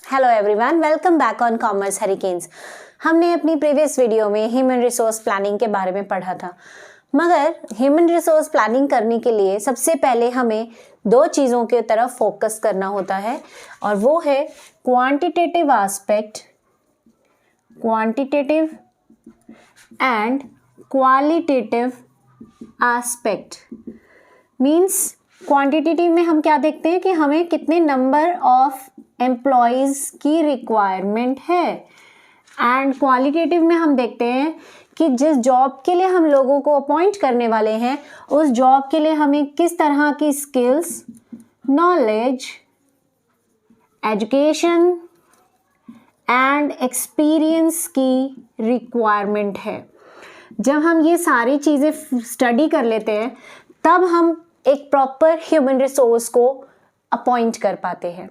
Hello everyone, welcome back on commerce hurricanes. हमने अपनी previous video में ह्यूमन रिसोर्स प्लानिंग के बारे में पढ़ा था, मगर ह्यूमन रिसोर्स प्लानिंग करने के लिए सबसे पहले हमें दो चीज़ों की तरफ फोकस करना होता है, और वो है quantitative aspect, quantitative and qualitative aspect. Means quantitative में हम क्या देखते हैं कि हमें कितने नंबर ऑफ एम्प्लॉयज़ की रिक्वायरमेंट है, एंड क्वालिटेटिव में हम देखते हैं कि जिस जॉब के लिए हम लोगों को अपॉइंट करने वाले हैं उस जॉब के लिए हमें किस तरह की skills, knowledge, education and experience की रिक्वायरमेंट है। जब हम ये सारी चीज़ें स्टडी कर लेते हैं तब हम एक प्रॉपर ह्यूमन रिसोर्स को अपॉइंट कर पाते हैं।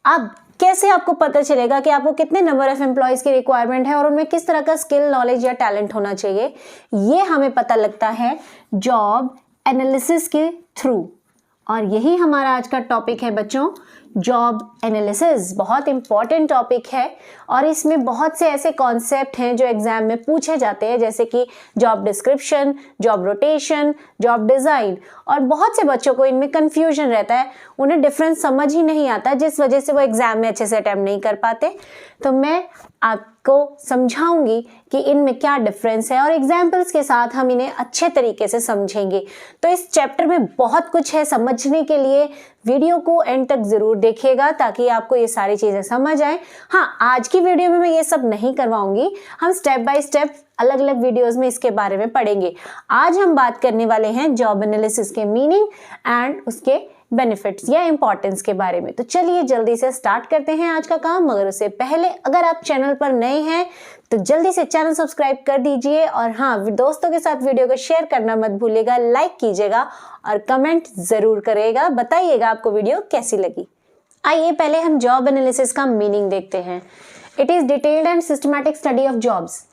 अब कैसे आपको पता चलेगा कि आपको कितने नंबर ऑफ एम्प्लॉयज़ की रिक्वायरमेंट है और उनमें किस तरह का स्किल, नॉलेज या टैलेंट होना चाहिए? ये हमें पता लगता है जॉब एनालिसिस के थ्रू, और यही हमारा आज का टॉपिक है बच्चों, जॉब एनालिसिस। बहुत इंपॉर्टेंट टॉपिक है और इसमें बहुत से ऐसे कॉन्सेप्ट हैं जो एग्जाम में पूछे जाते हैं, जैसे कि job description, job rotation, job design, और बहुत से बच्चों को इनमें कन्फ्यूजन रहता है, उन्हें डिफरेंस समझ ही नहीं आता, जिस वजह से वो एग्जाम में अच्छे से अटेम्प्ट नहीं कर पाते। तो मैं आपको समझाऊंगी कि इनमें क्या डिफरेंस है और एग्जाम्पल्स के साथ हम इन्हें अच्छे तरीके से समझेंगे। तो इस चैप्टर में बहुत कुछ है समझने के लिए, वीडियो को एंड तक ज़रूर देखिएगा ताकि आपको ये सारी चीज़ें समझ आए। हाँ, आज की वीडियो में मैं ये सब नहीं करवाऊंगी, हम स्टेप बाय स्टेप अलग अलग वीडियोस में इसके बारे में पढ़ेंगे। आज हम बात करने वाले हैं जॉब एनालिसिस के मीनिंग एंड उसके बेनिफिट्स या इंपॉर्टेंस के बारे में। तो चलिए जल्दी से स्टार्ट करते हैं आज का काम। मगर उससे पहले अगर आप चैनल पर नए हैं तो जल्दी से चैनल सब्सक्राइब कर दीजिए, और हाँ, दोस्तों के साथ वीडियो को शेयर करना मत भूलिएगा, लाइक कीजिएगा और कमेंट ज़रूर करिएगा, बताइएगा आपको वीडियो कैसी लगी। आइए पहले हम जॉब एनालिसिस का मीनिंग देखते हैं। It is detailed and systematic study of jobs.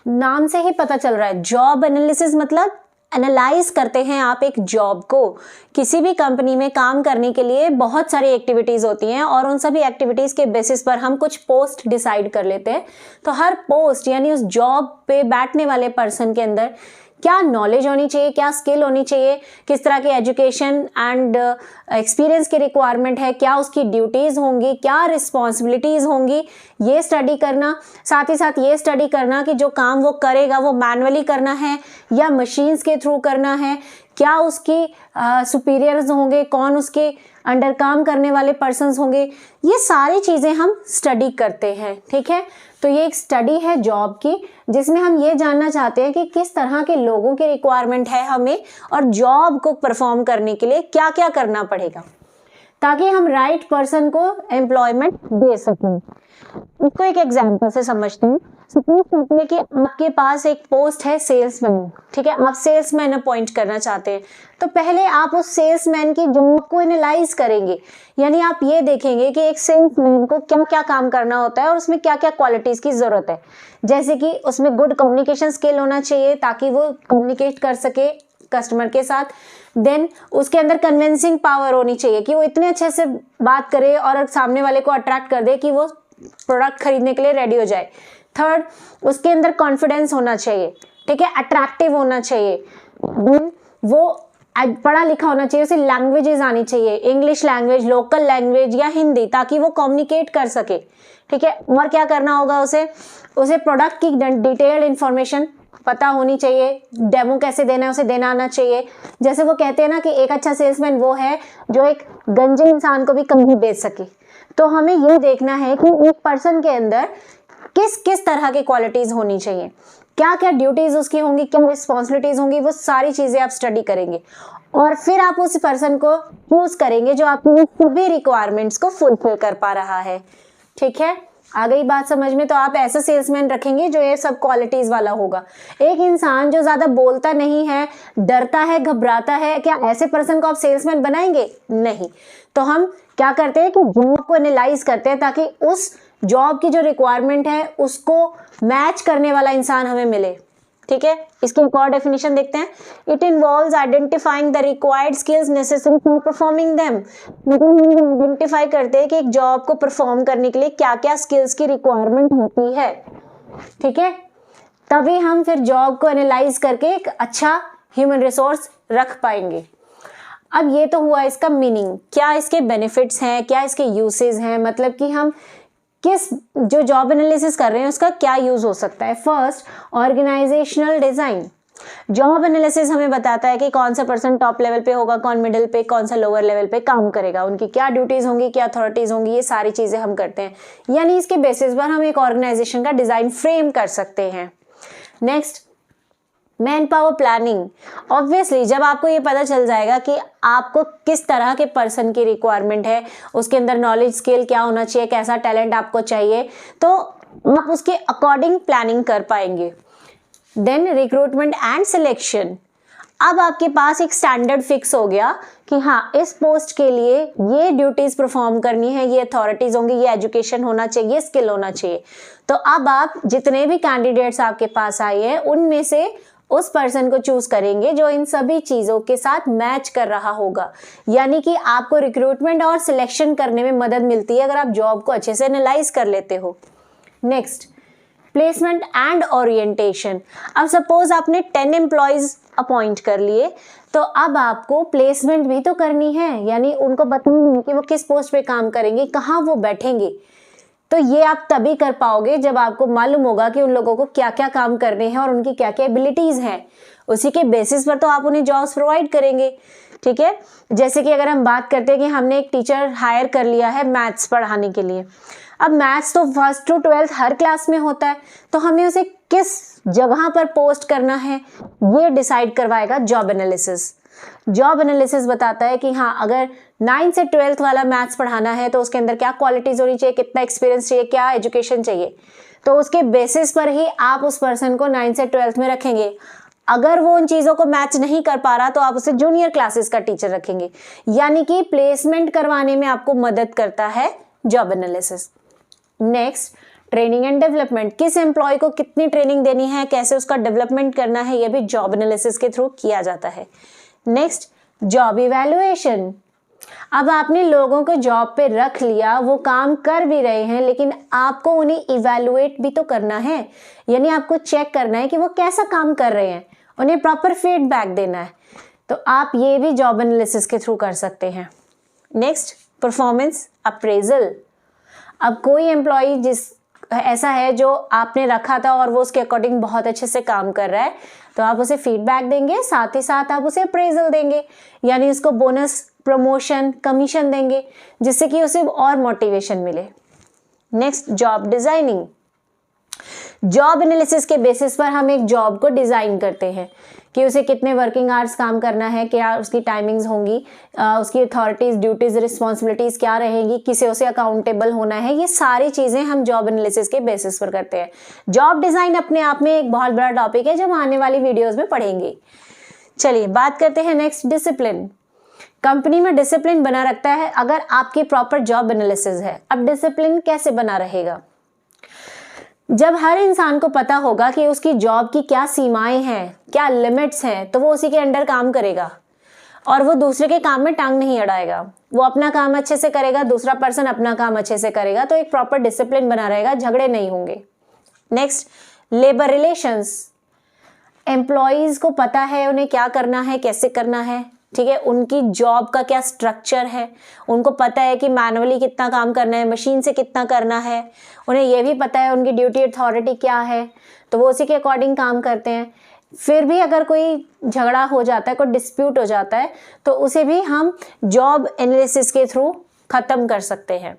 नाम से ही पता चल रहा है, जॉब एनालिसिस मतलब एनालाइज करते हैं आप एक जॉब को। किसी भी कंपनी में काम करने के लिए बहुत सारी एक्टिविटीज़ होती हैं और उन सभी एक्टिविटीज़ के बेसिस पर हम कुछ पोस्ट डिसाइड कर लेते हैं। तो हर पोस्ट यानी उस जॉब पे बैठने वाले पर्सन के अंदर क्या नॉलेज होनी चाहिए, क्या स्किल होनी चाहिए, किस तरह की एजुकेशन एंड एक्सपीरियंस की रिक्वायरमेंट है, क्या उसकी ड्यूटीज़ होंगी, क्या रिस्पॉन्सिबिलिटीज़ होंगी, ये स्टडी करना। साथ ही साथ ये स्टडी करना कि जो काम वो करेगा वो मैनुअली करना है या मशीन्स के थ्रू करना है, क्या उसकी सुपीरियर्स होंगे, कौन उसके अंडर काम करने वाले पर्सन्स होंगे, ये सारी चीज़ें हम स्टडी करते हैं। ठीक है, तो ये एक स्टडी है जॉब की जिसमें हम ये जानना चाहते हैं कि किस तरह के लोगों की रिक्वायरमेंट है हमें, और जॉब को परफॉर्म करने के लिए क्या क्या करना पड़ेगा ताकि हम राइट पर्सन को एम्प्लॉयमेंट दे सकें। इसको एक एग्जांपल से समझते हैं। सपोज करते हैं कि आपके पास एक पोस्ट है सेल्समैन, ठीक है, आप सेल्समैन अपॉइंट करना चाहते हैं। तो पहले आप उस सेल्समैन की जॉब को एनालाइज करेंगे, यानी आप ये देखेंगे कि एक सेल्समैन को क्या क्या काम करना होता है और उसमें क्या क्या क्वालिटीज़ की ज़रूरत है। जैसे कि उसमें गुड कम्युनिकेशन स्किल होना चाहिए ताकि वो कम्युनिकेट कर सके कस्टमर के साथ। देन उसके अंदर कन्विंसिंग पावर होनी चाहिए कि वो इतने अच्छे से बात करे और सामने वाले को अट्रैक्ट कर दे कि वो प्रोडक्ट खरीदने के लिए रेडी हो जाए। थर्ड, उसके अंदर कॉन्फिडेंस होना चाहिए, ठीक है, अट्रैक्टिव होना चाहिए। देन वो पढ़ा लिखा होना चाहिए, उसे लैंग्वेजेस आनी चाहिए, इंग्लिश लैंग्वेज, लोकल लैंग्वेज या हिंदी, ताकि वो कम्युनिकेट कर सके। ठीक है, और क्या करना होगा, उसे प्रोडक्ट की डिटेल्ड इंफॉर्मेशन पता होनी चाहिए, डेमो कैसे देना है उसे देना आना चाहिए। जैसे वो कहते हैं ना कि एक अच्छा सेल्समैन वो है जो एक गंजे इंसान को भी कहीं बेच सके। तो हमें ये देखना है कि एक पर्सन के अंदर किस किस तरह की क्वालिटीज़ होनी चाहिए, क्या क्या ड्यूटीज़ उसकी होंगी, क्या रिस्पॉन्सिबिलिटीज़ होंगी, वो सारी चीज़ें आप स्टडी करेंगे और फिर आप उस पर्सन को चूज करेंगे जो आपकी सभी रिक्वायरमेंट्स को फुलफिल कर पा रहा है। ठीक है, आ गई बात समझ में? तो आप ऐसा सेल्समैन रखेंगे जो ये सब क्वालिटीज़ वाला होगा। एक इंसान जो ज़्यादा बोलता नहीं है, डरता है, घबराता है, क्या ऐसे पर्सन को आप सेल्समैन बनाएंगे? नहीं। तो हम क्या करते हैं कि जॉब को एनालाइज करते हैं ताकि उस जॉब की जो रिक्वायरमेंट है उसको मैच करने वाला इंसान हमें मिले। ठीक है, इसकी एक और डेफिनेशन देखते हैं। It involves identifying the required skills necessary for performing them. मतलब हम आइडेंटिफाई करते हैं कि एक जॉब को परफॉर्म करने के लिए क्या क्या स्किल्स की रिक्वायरमेंट होती है, ठीक है, तभी हम फिर जॉब को एनालाइज करके एक अच्छा ह्यूमन रिसोर्स रख पाएंगे। अब ये तो हुआ इसका मीनिंग, क्या इसके बेनिफिट्स हैं, क्या इसके यूसेज हैं, मतलब कि हम किस जो जॉब एनालिसिस कर रहे हैं उसका क्या यूज हो सकता है। First, organisational design. Job analysis हमें बताता है कि कौन सा पर्सन टॉप लेवल पे होगा, कौन मिडिल पे, कौन सा लोअर लेवल पे काम करेगा, उनकी क्या ड्यूटीज होंगी, क्या अथॉरिटीज होंगी, ये सारी चीजें हम करते हैं। यानी इसके बेसिस पर हम एक ऑर्गेनाइजेशन का डिजाइन फ्रेम कर सकते हैं। Next, man power planning. Obviously जब आपको ये पता चल जाएगा कि आपको किस तरह के पर्सन की रिक्वायरमेंट है, उसके अंदर नॉलेज स्किल क्या होना चाहिए, कैसा टैलेंट आपको चाहिए, तो आप उसके अकॉर्डिंग प्लानिंग कर पाएंगे। Then recruitment and selection. अब आपके पास एक स्टैंडर्ड फिक्स हो गया कि हाँ, इस पोस्ट के लिए ये ड्यूटीज परफॉर्म करनी है, ये अथॉरिटीज होंगी, ये एजुकेशन होना चाहिए, स्किल होना चाहिए। तो अब आप जितने भी कैंडिडेट्स आपके पास आए हैं उनमें से उस पर्सन को चूज करेंगे जो इन सभी चीजों के साथ मैच कर रहा होगा। यानी कि आपको रिक्रूटमेंट और सिलेक्शन करने में मदद मिलती है अगर आप जॉब को अच्छे से एनालाइज कर लेते हो। Next, placement and orientation. अब सपोज आपने 10 एम्प्लॉयज अपॉइंट कर लिए, तो अब आपको प्लेसमेंट भी तो करनी है, यानी उनको बताना कि वो किस पोस्ट पे काम करेंगे, कहाँ वो बैठेंगे। तो ये आप तभी कर पाओगे जब आपको मालूम होगा कि उन लोगों को क्या क्या काम करने हैं और उनकी क्या क्या एबिलिटीज हैं। उसी के बेसिस पर तो आप उन्हें जॉब्स प्रोवाइड करेंगे, ठीक है। जैसे कि अगर हम बात करते हैं कि हमने एक टीचर हायर कर लिया है मैथ्स पढ़ाने के लिए। अब मैथ्स तो 1st to 12th her class में होता है, तो हमें उसे किस जगह पर पोस्ट करना है ये डिसाइड करवाएगा जॉब एनालिसिस। जॉब एनालिसिस बताता है कि हाँ, अगर 9 से 12th वाला मैथ्स पढ़ाना है तो उसके अंदर क्या क्वालिटीज होनी चाहिए, कितना एक्सपीरियंस चाहिए, क्या एजुकेशन चाहिए। तो उसके बेसिस पर ही आप उस पर्सन को 9 से 12th में रखेंगे। अगर वो उन चीजों को मैच नहीं कर पा रहा तो आप उसे जूनियर क्लासेस का टीचर रखेंगे। यानी कि प्लेसमेंट करवाने में आपको मदद करता है job analysis. Next, training and development. किस एम्प्लॉय को कितनी ट्रेनिंग देनी है, कैसे उसका डेवलपमेंट करना है, यह भी जॉब एनालिसिस के थ्रू किया जाता है। Next, job evaluation. अब आपने लोगों को जॉब पे रख लिया, वो काम कर भी रहे हैं, लेकिन आपको उन्हें इवैल्यूएट भी तो करना है। यानी आपको चेक करना है कि वो कैसा काम कर रहे हैं, उन्हें प्रॉपर फीडबैक देना है। तो आप ये भी जॉब एनालिसिस के थ्रू कर सकते हैं। Next, performance appraisal. अब कोई एम्प्लॉय जिस ऐसा है जो आपने रखा था और वो उसके अकॉर्डिंग बहुत अच्छे से काम कर रहा है, तो आप उसे फीडबैक देंगे, साथ ही साथ आप उसे अप्रेजल देंगे, यानी उसको बोनस, प्रमोशन, कमीशन देंगे, जिससे कि उसे और मोटिवेशन मिले। Next, job designing. Job analysis के बेसिस पर हम एक जॉब को डिजाइन करते हैं कि उसे कितने वर्किंग आवर्स काम करना है, क्या उसकी टाइमिंग्स होंगी, उसकी अथॉरिटीज, ड्यूटीज, रिस्पॉन्सिबिलिटीज क्या रहेंगी, किसे उसे अकाउंटेबल होना है। ये सारी चीजें हम जॉब एनालिसिस के बेसिस पर करते हैं। जॉब डिजाइन अपने आप में एक बहुत बड़ा टॉपिक है जो हम आने वाली वीडियोज में पढ़ेंगे। चलिए बात करते हैं नेक्स्ट, डिसिप्लिन। कंपनी में डिसिप्लिन बना रखता है अगर आपकी प्रॉपर जॉब एनालिसिस है। अब डिसिप्लिन कैसे बना रहेगा? जब हर इंसान को पता होगा कि उसकी जॉब की क्या सीमाएं हैं, क्या लिमिट्स हैं, तो वो उसी के अंडर काम करेगा और वो दूसरे के काम में टांग नहीं अड़ाएगा। वो अपना काम अच्छे से करेगा, दूसरा पर्सन अपना काम अच्छे से करेगा, तो एक प्रॉपर डिसिप्लिन बना रहेगा, झगड़े नहीं होंगे। Next, labour relations. एम्प्लॉयज को पता है उन्हें क्या करना है, कैसे करना है, ठीक है, उनकी जॉब का क्या स्ट्रक्चर है, उनको पता है कि मैनुअली कितना काम करना है, मशीन से कितना करना है, उन्हें यह भी पता है उनकी ड्यूटी अथॉरिटी क्या है, तो वो उसी के अकॉर्डिंग काम करते हैं। फिर भी अगर कोई झगड़ा हो जाता है, कोई डिस्प्यूट हो जाता है, तो उसे भी हम जॉब एनालिसिस के थ्रू खत्म कर सकते हैं।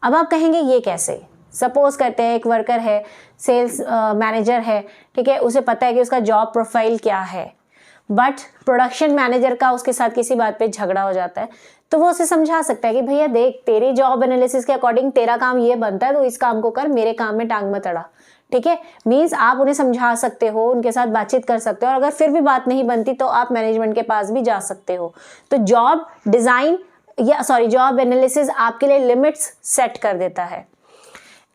अब आप कहेंगे ये कैसे? सपोज करते हैं एक वर्कर है, सेल्स मैनेजर है, ठीक है, उसे पता है कि उसका जॉब प्रोफाइल क्या है, बट प्रोडक्शन मैनेजर का उसके साथ किसी बात पे झगड़ा हो जाता है, तो वो उसे समझा सकता है कि भैया देख, तेरी जॉब एनालिसिस के अकॉर्डिंग तेरा काम ये बनता है, तो इस काम को कर, मेरे काम में टांग मत अड़ा। ठीक है, मीन्स आप उन्हें समझा सकते हो, उनके साथ बातचीत कर सकते हो, और अगर फिर भी बात नहीं बनती तो आप मैनेजमेंट के पास भी जा सकते हो। तो जॉब डिजाइन जॉब एनालिसिस आपके लिए लिमिट्स सेट कर देता है।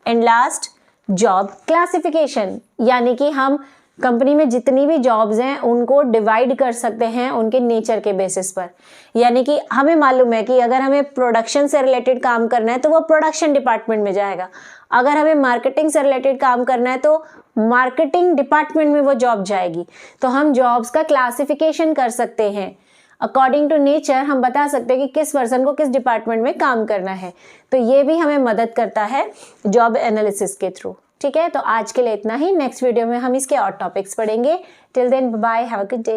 एंड लास्ट, जॉब क्लासिफिकेशन, यानी कि हम कंपनी में जितनी भी जॉब्स हैं उनको डिवाइड कर सकते हैं उनके नेचर के बेसिस पर। यानी कि हमें मालूम है कि अगर हमें प्रोडक्शन से रिलेटेड काम करना है तो वो प्रोडक्शन डिपार्टमेंट में जाएगा, अगर हमें मार्केटिंग से रिलेटेड काम करना है तो मार्केटिंग डिपार्टमेंट में वो जॉब जाएगी। तो हम जॉब्स का क्लासिफिकेशन कर सकते हैं अकॉर्डिंग टू नेचर, हम बता सकते हैं कि किस पर्सन को किस डिपार्टमेंट में काम करना है। तो ये भी हमें मदद करता है जॉब एनालिसिस के थ्रू। ठीक है, तो आज के लिए इतना ही। नेक्स्ट वीडियो में हम इसके और टॉपिक्स पढ़ेंगे। Till then bye, have a good day.